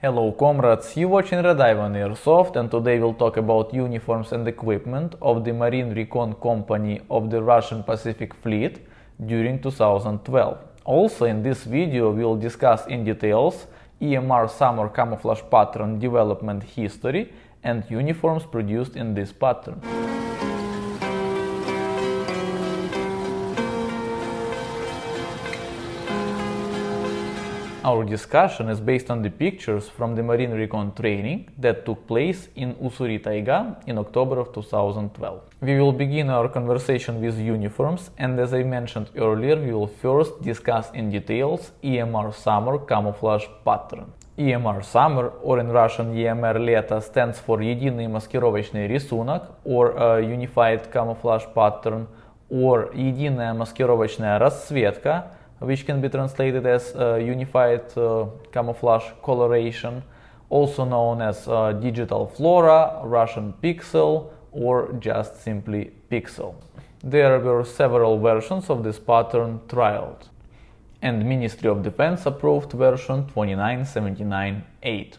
Hello comrades, you watching RedIvanAirsoft, and today we'll talk about uniforms and equipment of the Marine Recon Company of the Russian Pacific Fleet during 2012. Also in this video we'll discuss in details EMR Summer Camouflage pattern development history and uniforms produced in this pattern. Our discussion is based on the pictures from the Marine Recon training that took place in Ussuri taiga in October of 2012. We will begin our conversation with uniforms, and as I mentioned earlier, we will first discuss in details EMR Summer Camouflage pattern. EMR Summer, or in Russian EMR Lето, stands for Единый маскировочный рисунок, or Unified Camouflage Pattern, or Единая маскировочная расцветка, which can be translated as Unified Camouflage Coloration, also known as Digital Flora, Russian Pixel, or just simply Pixel. There were several versions of this pattern trialed, and Ministry of Defense approved version 29798.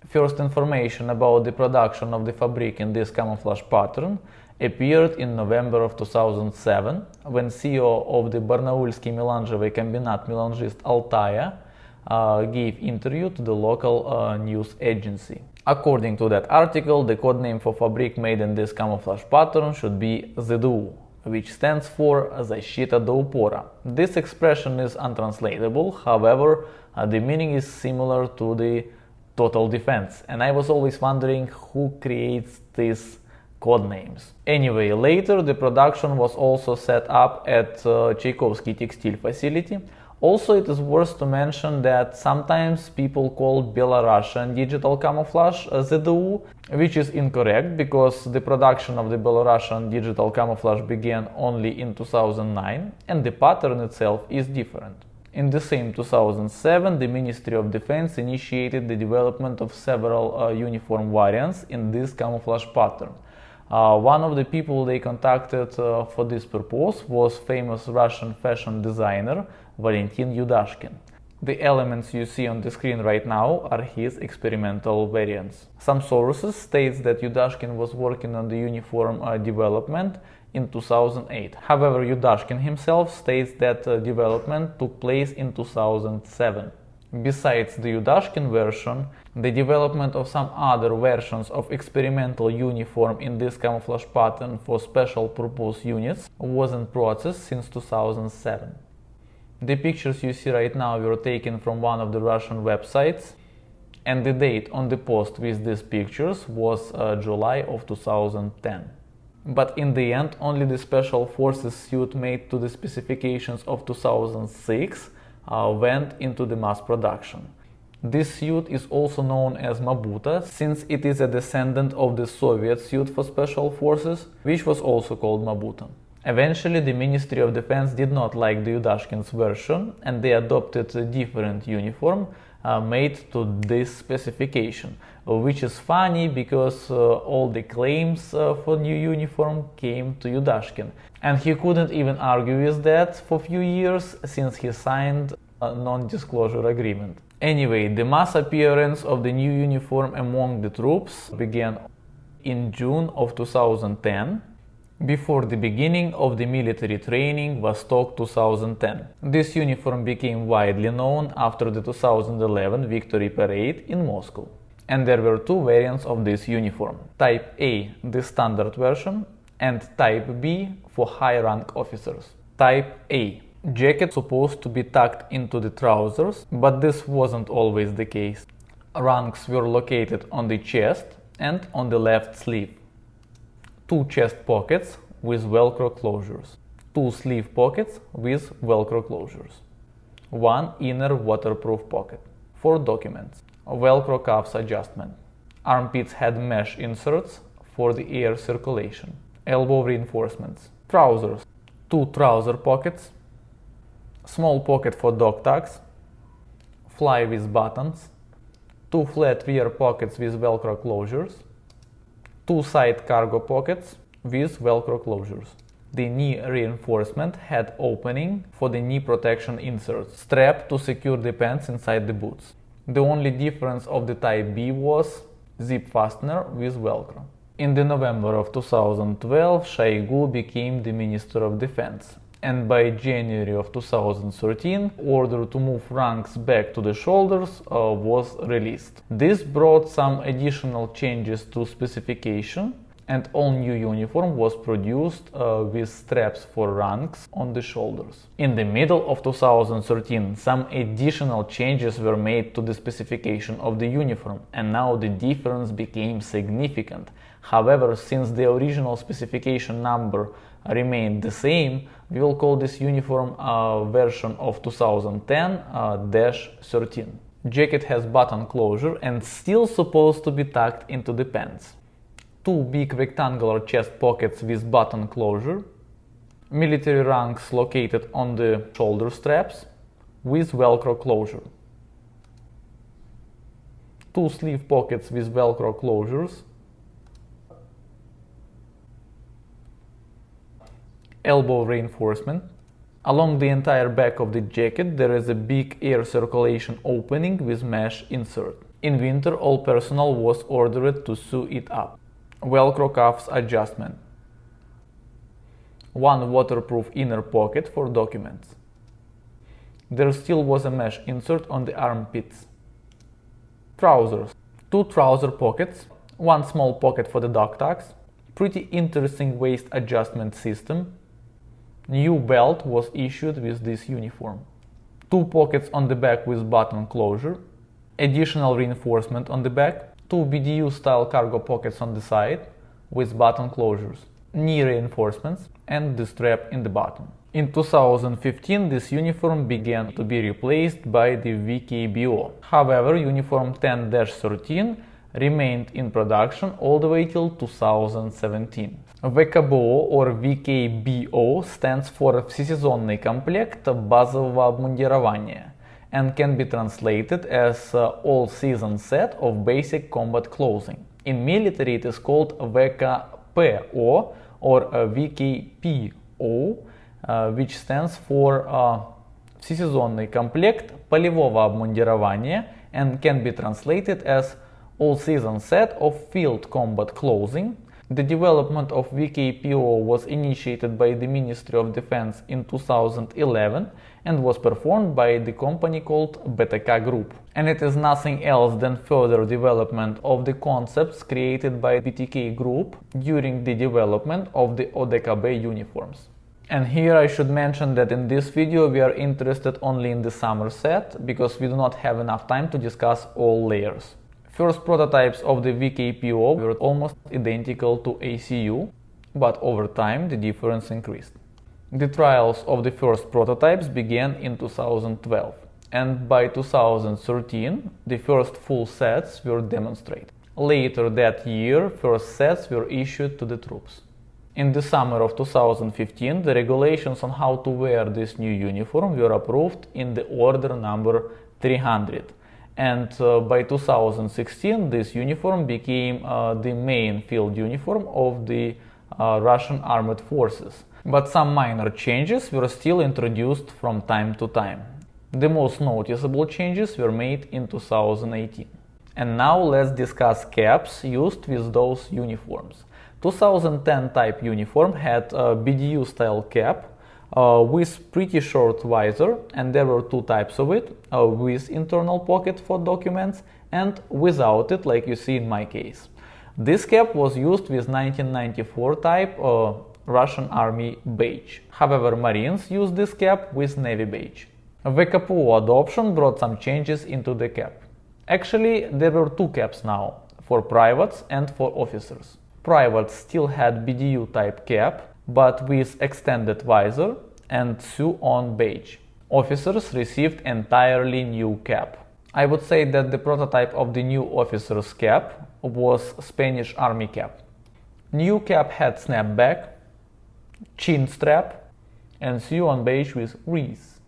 First information about the production of the fabric in this camouflage pattern appeared in November of 2007, when CEO of the Барнаульский меланжевый комбинат Melangist Altaya gave interview to the local news agency. According to that article, the codename for fabric made in this camouflage pattern should be ЗДУ, which stands for Защита до упора. This expression is untranslatable, however, the meaning is similar to the total defense, and I was always wondering who creates these codenames. Anyway, later the production was also set up at Чайковский Textile facility. Also, it is worth to mention that sometimes people call Belarusian digital camouflage ЗДУ, which is incorrect because the production of the Belarusian digital camouflage began only in 2009 and the pattern itself is different. In the same 2007, the Ministry of Defense initiated the development of several uniform variants in this camouflage pattern. One of the people they contacted for this purpose was famous Russian fashion designer Valentin Udashkin. The elements you see on the screen right now are his experimental variants. Some sources state that Udashkin was working on the uniform development in 2008. However, Udashkin himself states that development took place in 2007. Besides the Udashkin version, the development of some other versions of experimental uniform in this camouflage pattern for special purpose units was in process since 2007. The pictures you see right now were taken from one of the Russian websites, and the date on the post with these pictures was July of 2010. But in the end, only the Special Forces suit made to the specifications of 2006 went into the mass production. This suit is also known as Mabuta, since it is a descendant of the Soviet suit for special forces, which was also called Mabuta. Eventually, the Ministry of Defense did not like the Udashkin's version, and they adopted a different uniform made to this specification, which is funny because all the claims for new uniform came to Udashkin, and he couldn't even argue with that for a few years since he signed a non-disclosure agreement. Anyway, the mass appearance of the new uniform among the troops began in June of 2010, before the beginning of the military training Vostok 2010. This uniform became widely known after the 2011 Victory Parade in Moscow. And there were two variants of this uniform. Type A, the standard version, and Type B for high-rank officers. Type A. Jacket supposed to be tucked into the trousers, but this wasn't always the case. Ranks were located on the chest and on the left sleeve. Two chest pockets with Velcro closures. Two sleeve pockets with Velcro closures. One inner waterproof pocket. For documents. Velcro cuffs adjustment. Armpits had mesh inserts for the air circulation. Elbow reinforcements. Trousers. Two trouser pockets. Small pocket for dog tags. Fly with buttons. Two flat rear pockets with Velcro closures. Two side cargo pockets with Velcro closures. The knee reinforcement had opening for the knee protection inserts, strap to secure the pants inside the boots. The only difference of the Type B was zip fastener with Velcro. In the November of 2012, Shoigu became the Minister of Defense, and by January of 2013, order to move ranks back to the shoulders was released. This brought some additional changes to specification, and all new uniform was produced with straps for ranks on the shoulders. In the middle of 2013, some additional changes were made to the specification of the uniform, and now the difference became significant. However, since the original specification number remained the same, we will call this uniform version of 2010-13. Jacket has button closure and still supposed to be tucked into the pants. Two big rectangular chest pockets with button closure, military ranks located on the shoulder straps with Velcro closure, two sleeve pockets with Velcro closures, elbow reinforcement. Along the entire back of the jacket there is a big air circulation opening with mesh insert. In winter all personnel was ordered to sew it up. Velcro cuffs adjustment. One waterproof inner pocket for documents. There still was a mesh insert on the armpits. Trousers. Two trouser pockets, one small pocket for the dog tags. Pretty interesting waist adjustment system. New belt was issued with this uniform. Two pockets on the back with button closure. Additional reinforcement on the back. Two BDU style cargo pockets on the side with button closures. Knee reinforcements and the strap in the bottom. In 2015 this uniform began to be replaced by the VKBO. However, uniform 10-13 remained in production all the way till 2017. VKBO or VKBO stands for Всесезонный комплект базового обмундирования and can be translated as all-season set of basic combat clothing. In military it is called VKPO or VKPO, which stands for Всесезонный комплект полевого обмундирования and can be translated as all-season set of field combat clothing. The development of VKPO was initiated by the Ministry of Defense in 2011 and was performed by the company called BTK Group. And it is nothing else than further development of the concepts created by BTK Group during the development of the ODKB uniforms. And here I should mention that in this video we are interested only in the summer set, because we do not have enough time to discuss all layers. First prototypes of the VKPO were almost identical to ACU, but over time the difference increased. The trials of the first prototypes began in 2012, and by 2013 the first full sets were demonstrated. Later that year, first sets were issued to the troops. In the summer of 2015, the regulations on how to wear this new uniform were approved in the order number 300. And by 2016 this uniform became the main field uniform of the Russian armed forces. But some minor changes were still introduced from time to time. The most noticeable changes were made in 2018. And now let's discuss caps used with those uniforms. 2010 type uniform had a BDU style cap with pretty short visor, and there were two types of it, with internal pocket for documents and without it, like you see in my case. This cap was used with 1994 type Russian Army badge. However, Marines used this cap with Navy badge. VKPO adoption brought some changes into the cap. Actually, there were two caps now, for privates and for officers. Privates still had BDU type cap, but with extended visor and sew-on badge. Officers received entirely new cap. I would say that the prototype of the new officer's cap was Spanish Army cap. New cap had snapback, chin strap and sew-on badge with wreath.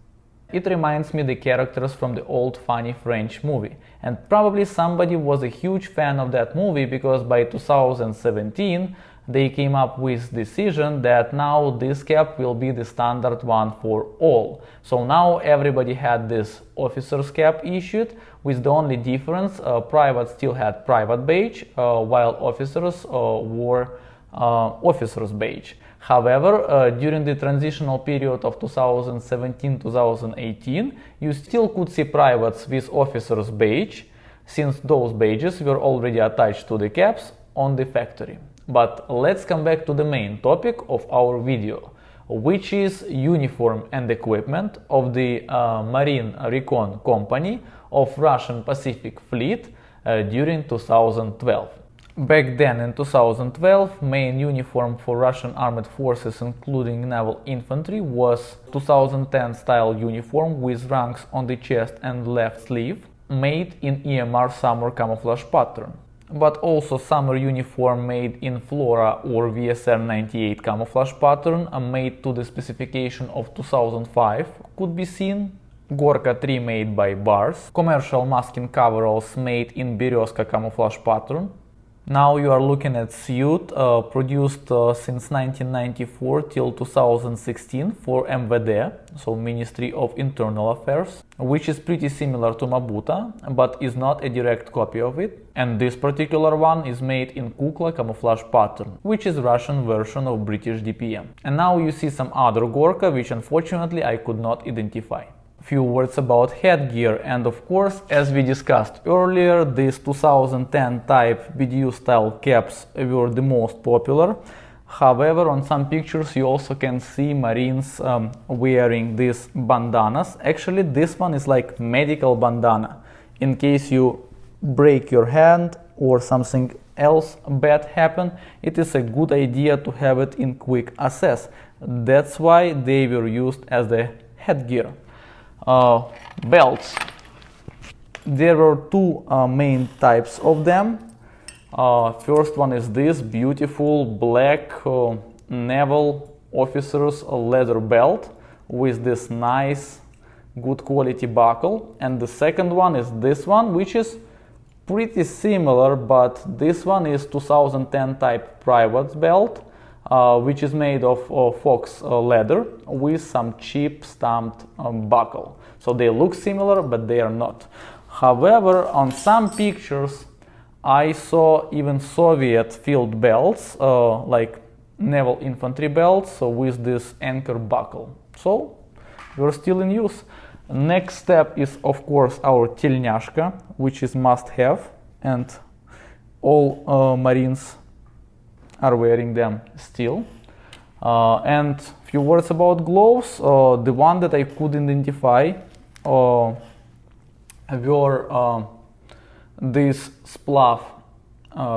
It reminds me the characters from the old funny French movie, and probably somebody was a huge fan of that movie, because by 2017 they came up with decision that now this cap will be the standard one for all. So now everybody had this officer's cap issued, with the only difference privates still had private badge, while officers wore officer's badge. However, during the transitional period of 2017-2018, you still could see privates with officer's badge, since those badges were already attached to the caps on the factory. But let's come back to the main topic of our video, which is uniform and equipment of the Marine Recon Company of Russian Pacific Fleet during 2012. Back then in 2012, main uniform for Russian armed forces, including naval infantry, was 2010 style uniform with ranks on the chest and left sleeve, made in EMR Summer camouflage pattern. But also summer uniform made in Flora or VSR 98 camouflage pattern, made to the specification of 2005, could be seen. Gorka 3 made by Bars, commercial masking coveralls made in Berezka camouflage pattern. Now you are looking at suit produced since 1994 till 2016 for MVD, so Ministry of Internal Affairs, which is pretty similar to Mabuta, but is not a direct copy of it. And this particular one is made in Kukla camouflage pattern, which is Russian version of British DPM. And now you see some other Gorka, which unfortunately I could not identify. Few words about headgear, and of course, as we discussed earlier, these 2010 type BDU style caps were the most popular. However, on some pictures you also can see Marines wearing these bandanas. Actually, this one is like medical bandana. In case you break your hand or something else bad happen, it is a good idea to have it in quick access. That's why they were used as the headgear. Belts. There were two main types of them. First one is this beautiful black naval officer's leather belt with this nice good quality buckle, and the second one is this one, which is pretty similar, but this one is 2010 type private belt, which is made of fox leather with some cheap stamped buckle. So they look similar, but they are not. However, on some pictures I saw even Soviet field belts, like naval infantry belts with this anchor buckle. So we're still in use. Next step is of course our tельняшка, which is must have, and all Marines are wearing them still. And few words about gloves. The one that I could identify were this Splav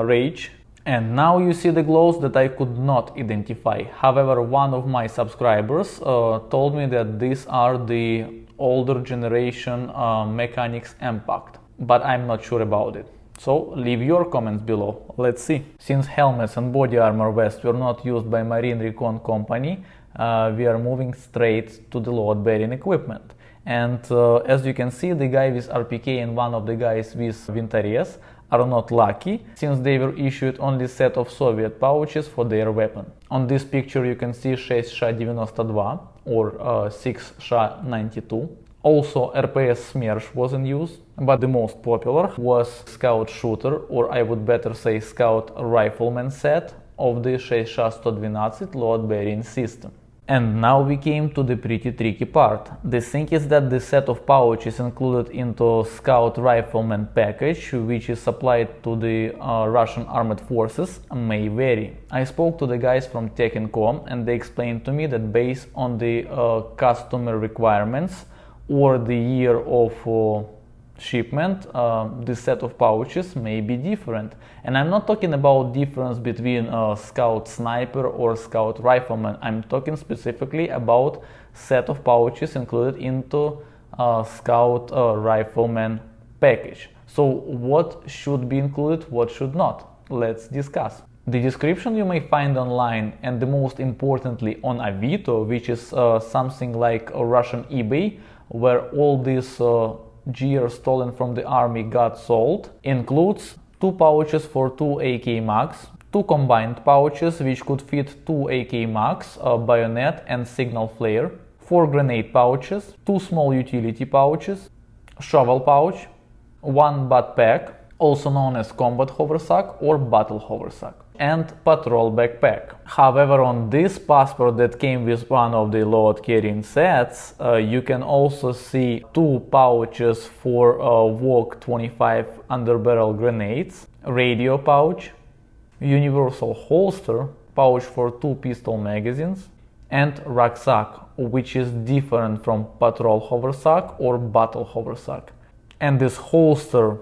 Rage. And now you see the gloves that I could not identify. However, one of my subscribers told me that these are the older generation Mechanics Impact, but I'm not sure about it. So leave your comments below, let's see. Since helmets and body armor vests were not used by Marine Recon Company, we are moving straight to the load-bearing equipment. And as you can see, the guy with RPK and one of the guys with Vintares are not lucky, since they were issued only set of Soviet pouches for their weapon. On this picture you can see 6SH92 or 6SH92. Also, RPS Smersh was in use, but the most popular was Scout Shooter, or I would better say Scout Rifleman set of the 6SH112 load-bearing system. And now we came to the pretty tricky part. The thing is that the set of pouches included into Scout Rifleman package, which is supplied to the Russian armed forces, may vary. I spoke to the guys from Tech.com and they explained to me that based on the customer requirements or the year of shipment, the set of pouches may be different. And I'm not talking about difference between Scout Sniper or Scout Rifleman. I'm talking specifically about set of pouches included into Scout Rifleman package. So what should be included, what should not? Let's discuss. The description you may find online, and the most importantly on Avito, which is something like a Russian eBay, where all these gear stolen from the army got sold, includes 2 pouches for 2 AK mags, 2 combined pouches which could fit 2 AK mags, a bayonet and signal flare, 4 grenade pouches, 2 small utility pouches, shovel pouch, 1 butt pack, also known as combat haversack or battle haversack, and patrol backpack. However, on this passport that came with one of the load carrying sets, you can also see 2 pouches for VOG 25 underbarrel grenades, radio pouch, universal holster, pouch for 2 pistol magazines, and rucksack, which is different from patrol haversack or battle haversack. And this holster,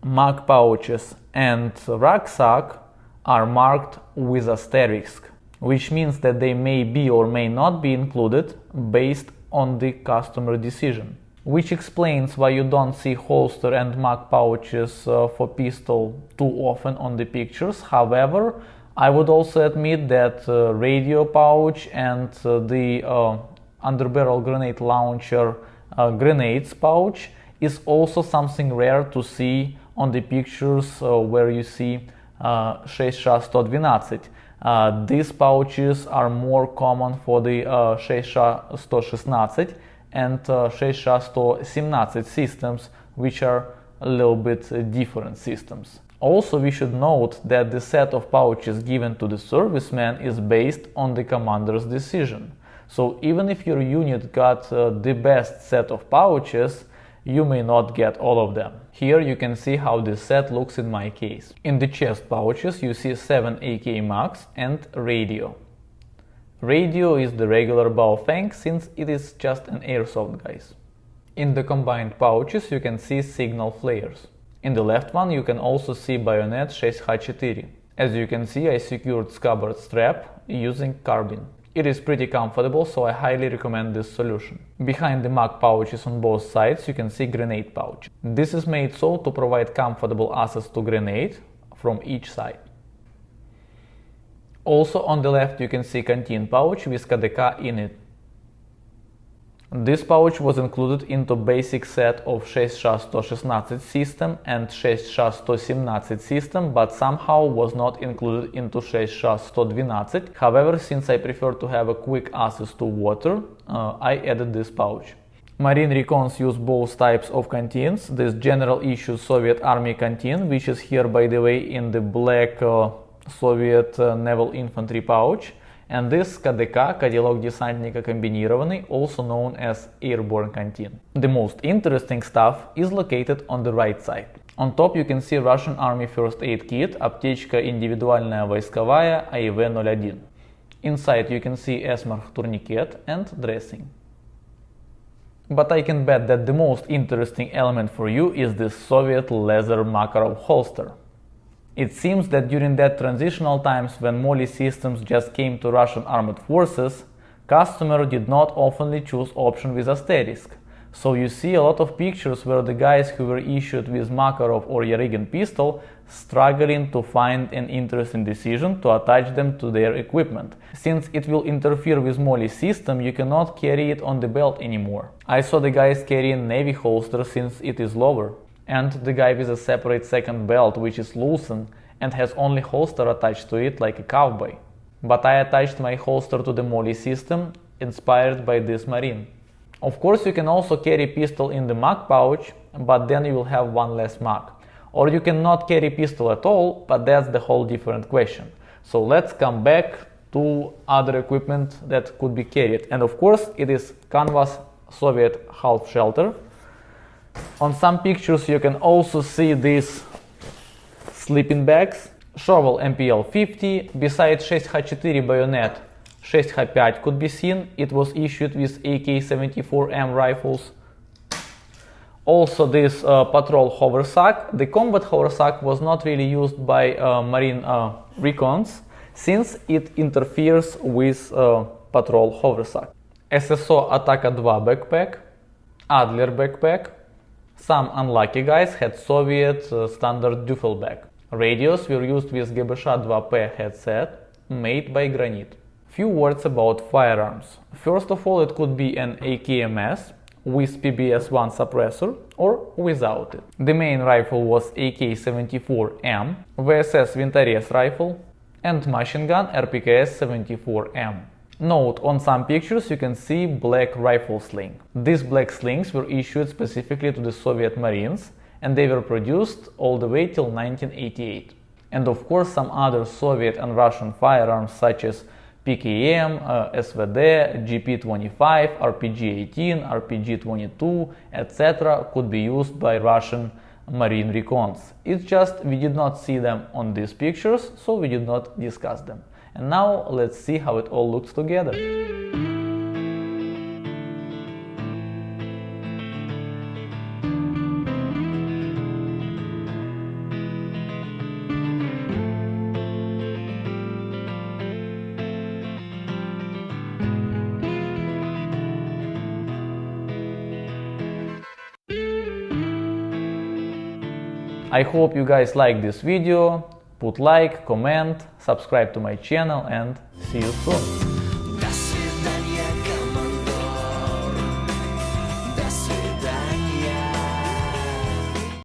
mag pouches and rucksack are marked with asterisk, which means that they may be or may not be included based on the customer decision. Which explains why you don't see holster and mag pouches for pistol too often on the pictures. However, I would also admit that radio pouch and the underbarrel grenade launcher grenades pouch is also something rare to see on the pictures where you see 6.112. These pouches are more common for the 6.116 and 6.117 systems, which are a little bit different systems. Also, we should note that the set of pouches given to the serviceman is based on the commander's decision. So even if your unit got the best set of pouches, you may not get all of them. Here you can see how this set looks in my case. In the chest pouches you see 7 AK mags and radio. Radio is the regular Baofeng since it is just an airsoft, guys. In the combined pouches you can see signal flares. In the left one you can also see bayonet 6H4. As you can see, I secured scabbard strap using carbine. It is pretty comfortable, so I highly recommend this solution. Behind the mag pouches on both sides you can see grenade pouch. This is made so to provide comfortable access to grenade from each side. Also on the left you can see canteen pouch with KDK in it. This pouch was included into basic set of 6.116 system and 6.117 system, but somehow was not included into 6.112. However, since I prefer to have a quick access to water, I added this pouch. Marine Recons use both types of canteens. This general issue Soviet Army canteen, which is here by the way in the black Soviet Naval Infantry pouch, and this КДК, Кадиллок десантника комбинированный, also known as airborne canteen. The most interesting stuff is located on the right side. On top you can see Russian Army First Aid Kit, аптечка индивидуальная войсковая АИВ-01. Inside you can see Esmarch tourniquet and dressing. But I can bet that the most interesting element for you is this Soviet leather Makarov holster. It seems that during that transitional times when MOLLE systems just came to Russian armed forces, customer did not oftenly choose option with asterisk. So you see a lot of pictures where the guys who were issued with Makarov or Yarygin pistol struggling to find an interesting decision to attach them to their equipment. Since it will interfere with MOLLE system, you cannot carry it on the belt anymore. I saw the guys carrying Navy holster since it is lower, and the guy with a separate second belt which is loosened and has only holster attached to it like a cowboy. But I attached my holster to the MOLLE system inspired by this Marine. Of course you can also carry pistol in the mag pouch, but then you will have one less mag. Or you cannot carry pistol at all, but that's the whole different question. So let's come back to other equipment that could be carried. And of course it is canvas Soviet half shelter. On some pictures you can also see these sleeping bags. Shovel MPL 50, besides 6H4 bayonet, 6H5 could be seen. It was issued with AK-74M rifles. Also this patrol haversack. The combat haversack was not really used by Marine Recons since it interferes with patrol haversack. SSO Ataka 2 backpack, Adler backpack. Some unlucky guys had Soviet standard duffel bag. Radios were used with GBSH 2P headset made by Granit. Few words about firearms. First of all, it could be an AKMS with PBS-1 suppressor or without it. The main rifle was AK-74M, VSS Vintorez rifle, and machine gun RPKS-74M. Note, on some pictures you can see black rifle sling. These black slings were issued specifically to the Soviet Marines, and they were produced all the way till 1988. And of course some other Soviet and Russian firearms such as PKM, SVD, GP25, RPG-18, RPG-22, etc. could be used by Russian Marine recons. It's just we did not see them on these pictures, so we did not discuss them. And now let's see how it all looks together. I hope you guys like this video. Put like, comment, subscribe to my channel, and see you soon.